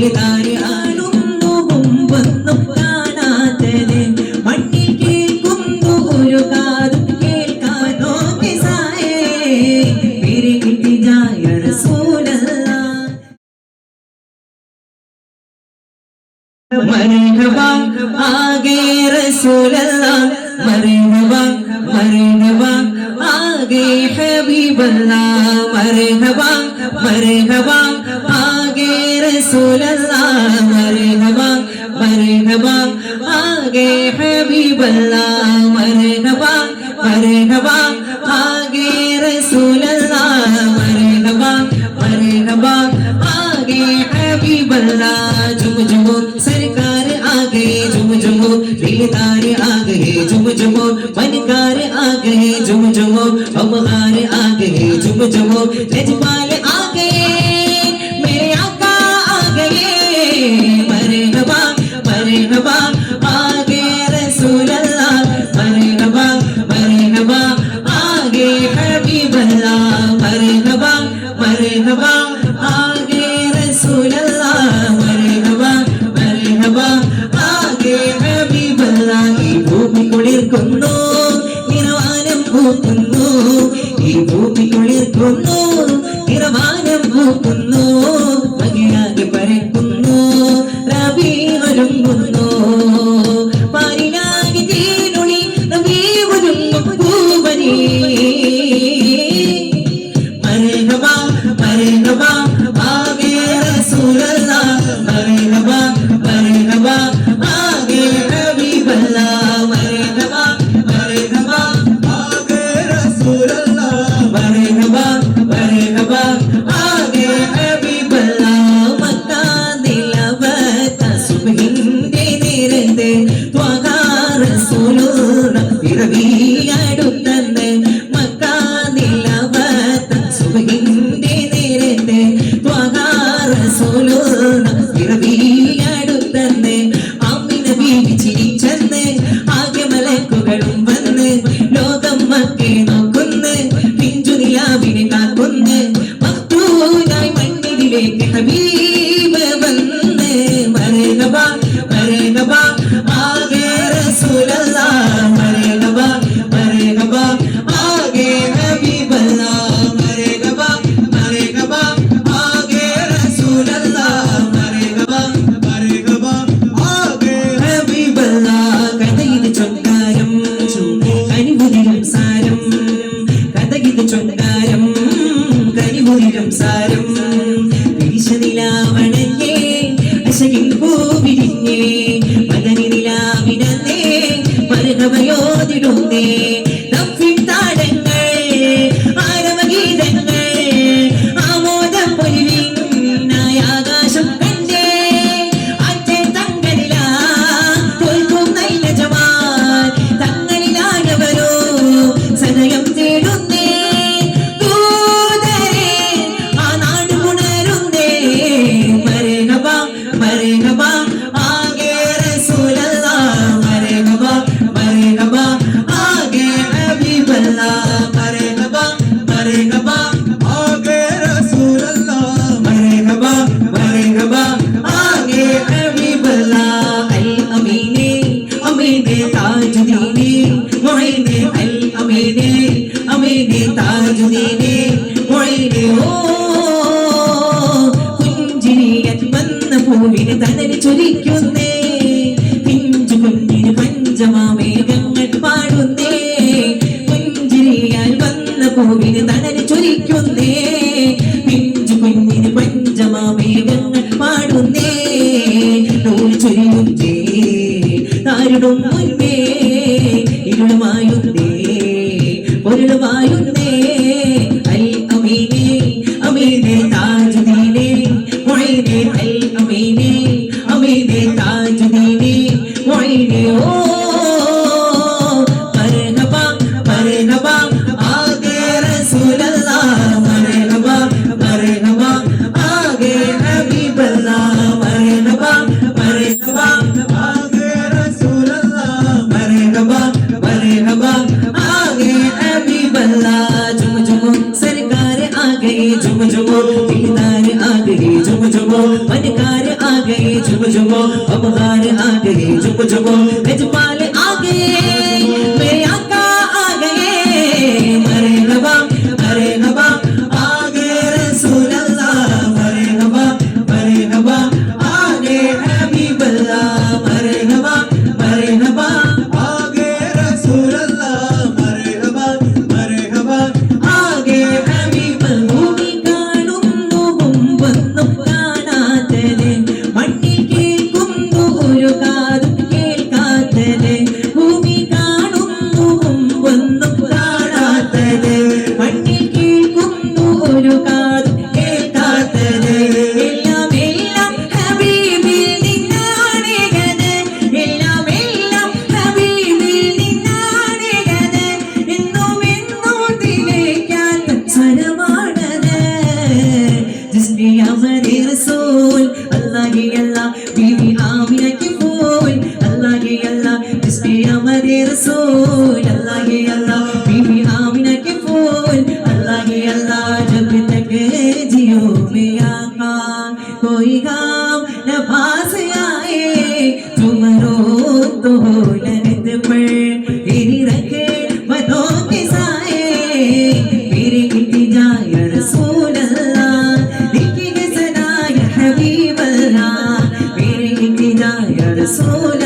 ദിൽദാരി ആടുന്നു മുമ്പൊന്നും കാണാത്തത് മണ്ണിൽ കേൾക്കുന്നു ഒരു കാതും കേൾക്കാനോ പിസായേ मेरे इल्तिजा या रसूल अल्लाह मरहबा आगे रसूल अल्लाह मरहबा मरहबा आगे हबीब अल्लाह मरहबा मरहबा आगे रसूल अल्लाह मरहबा मरहबा आगे हबीब अल्लाह मरहबा मरहबा आगे रसूल अल्लाह मरहबा मरहबा आगे हबीब अल्लाह झुम झुम सरकार आ गए झुम झुम दिलदार आ गए झुम झुम बनकार आ गए झुम झुम अमगार आ गए झुम झुम यजमाल आ गए मेरे आका आ गए मरहबा मरहबा आगे रसूल अल्लाह मरहबा मरहबा आगे हबीब अल्लाह मरहबा मरहबा आगे रसूल अल्लाह मरहबा मरहबा आगे हबीब अल्लाह ഈ ഭൂമി കുളിർക്കുന്നു നിറവാനം പൂക്കുന്നു ഈ ഭൂമി കുളിർക്കുന്നു നിറവാനം പൂക്കുന്നു മകിഴാകെ പരക്കുന്നു റബീ ഒരുങ്ങുന്നു പാരിനാകെ തീരുളി റബീ ഒരുങ്ങും പൂവനി മർഹബാ മർഹബാ ആകെ റസൂൽ അല്ലാഹ് മർഹബാ മർഹബാ ആകെ ഹബീബ് അല്ലാഹ് മർഹബാ മർഹബാ ആകെ റസൂൽ അല്ലാഹ് മർഹബാ മർഹബാ ആകെ ഹബീബ് അല്ലാഹ് മക്ക നിലവത്ത സുബ്ഹിന്റെ നേരത്തെ ത്വഹ റസൂലുള്ളാഹ് പിറവിയടുത്തന്ന് മക്ക നിലവത്ത സുബ്ഹിന്റെ നേരത്തെ ത്വഹ റസൂലുള്ളാഹ് പിറവിയടുത്തന്ന് ആമിന ബീവി ചിരിച്ചെന്ന് ആകെ മലക്കുകളും വന്ന് ലോകം മക്കെ നോക്കുന്ന് പിഞ്ചു നിലാവിനെ കാക്കുന്ന് മക്തൂനായി മണ്ണിലേക്ക് ഹബീബ് വന്ന് മർഹബാ മർഹബാ ആകെ റസൂൽ അല്ലാഹ് മർഹബാ മർഹബാ ആകെ ഹബീബ് അല്ലാഹ് മർഹബാ മർഹബാ ആകെ റസൂൽ അല്ലാഹ് മർഹബാ മർഹബാ ആകെ ഹബീബ് അല്ലാഹ് കഥയിത് ചൊങ്കാരം കനിവുതിരും സാരം കഥയിത് ചൊങ്കാരം കനിവുതിരും സാരം നിലാവണഞ്ഞേ അശകിൻ പൂവിരിഞ്ഞേ മദനി നിലാവിനന്നേ മർഹബയോതിടുന്നേ നഫിൻ താടങ്ങൾ ആരവഗീതങ്ങൾ ആമോദം പൊലിവിനായ ആകാശം കണ്ടേ അച്ഛൻ തങ്ങളിലാ തോൽക്കും നല്ല ജമാൽ തങ്ങളിലായവരോ സദയം തേടുന്നേ ദൂതരെ ആ നാട് ഉണരുന്നേ മർഹബാ മർഹബാ ആകെ റസൂൽ അല്ലാഹ് മർഹബാ മർഹബാ ആകെ ഹബീബ് അല്ലാഹ് മർഹബാ മർഹബാ ആകെ റസൂൽ അല്ലാഹ് മർഹബാ മർഹബാ ആകെ ഹബീബ് അല്ലാഹ് അൽ അമീനെ അമീനെ താജുദ്ദീനെ മുഈനെ അൽ അമീനെ അമീനെ താജുദ്ദീനെ മുഈനെ ഓ പുഞ്ചിരിയൻ വന്ന പൂവിന് തണല് ചൊരിക്കുന്നേ പിഞ്ചു കുഞ്ഞിന് പഞ്ചമാമേഘങ്ങൾ പാടുന്നേ പുഞ്ചിരിയാൽ വന്ന പൂവിന് തണല് ചൊരിക്കുന്നേ പിഞ്ചു കുഞ്ഞിന് പഞ്ചമാമേഘങ്ങൾ പാടുന്നേ നൂല് ചൊരിയുന്നേ താരിടും മുൻപേ ഇരുളുമായുന്നേ പൊരുളുമായുന്നേ അൽ അമീനെ അമീനെ താജുദ്ദീനെ മുഈനെ അൽ അമീനെ അമീനെ താജുദ്ദീനെ മുഈനെ ഓ മർഹബാ മർഹബാ ആകെ റസൂൽ അല്ലാഹ് മർഹബാ മർഹബാ ആകെ ഹബീബ് അല്ലാഹ് മർഹബാ മർഹബാ ആകെ റസൂൽ അല്ലാഹ് മർഹബാ മർഹബാ ആകെ ഹബീബ് अल्लाह झुम झुम सरकार आ गए झुम झुम दीदार आ गए झुम झुमो मनकार आ गए झुम झुमो अबहार आ गए झुम झुमो मेजबान आ गए मेरे आका आ गए मरहबा मरहबा आ गए रसूल अल्लाह मरहबा मरहबा आ गए हबीब अल्लाह मरहबा मरहबा आ गए रसूल अल्लाह मरहबा मरहबा आ गए हबीब भूमि കാണുന്നു മുമ്പൊന്നും കാണാത്തത് മണ്ണിൽ കേൾക്കുന്നു ഒരു കാതും കേൾക്കാത്തത് ഭൂമി കാണുന്നു മുമ്പൊന്നും കാണാത്തത് മണ്ണിൽ കേൾക്കുന്നു ഒരു കാതും കേൾക്കാത്തത് എല്ലാം എല്ലാം ഹബീബിൽ നിന്നാണ് ഗത് എല്ലാം എല്ലാം ഹബീബിൽ നിന്നാണ് ഗത് എന്നും എന്നും ദിലേക്കാത്ത സ്വരമാണത് जिसने हमारे रसूल अल्लाह के अल्लाह बीवी आमिना के फूल अल्लाह के अल्लाह जिसने हमारे रसूल अल्लाह के अल्लाह बीवी आमिना के फूल अल्लाह के अल्लाह जब तक जियो में आका कोई गाँव न पास आए तुम रो तो हो लहद पर तेरी रखे बदों के साए मेरे इल्तिजा या रसूल अल्लाह हबीब अल्लाह मेरे इंतजार या रसूल